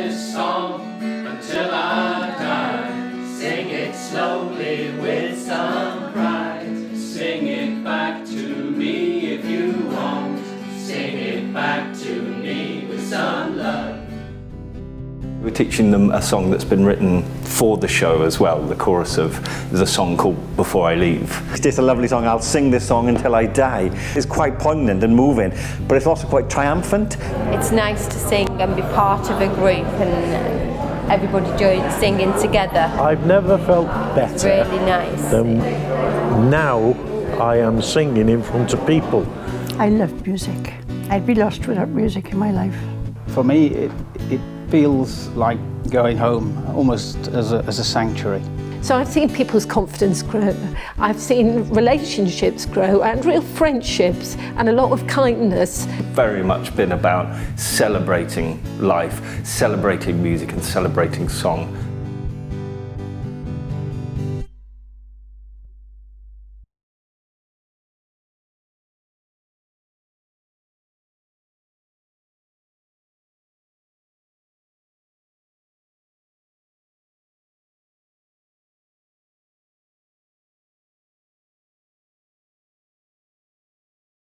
this song until I die. Sing it slowly with some pride. Sing it back to me if you want. Sing it back to me with some love. We're teaching them a song that's been written for the show as well, the chorus of the song called Before I Leave. It's just a lovely song. I'll sing this song until I die. It's quite poignant and moving, but it's also quite triumphant. It's nice to sing and be part of a group and everybody singing together. I've never felt better. It's really nice. Than now I am singing in front of people. I love music. I'd be lost without music in my life. For me, it feels like going home, almost as a sanctuary. So I've seen people's confidence grow, I've seen relationships grow and real friendships and a lot of kindness. Very much been about celebrating life, celebrating music and celebrating song.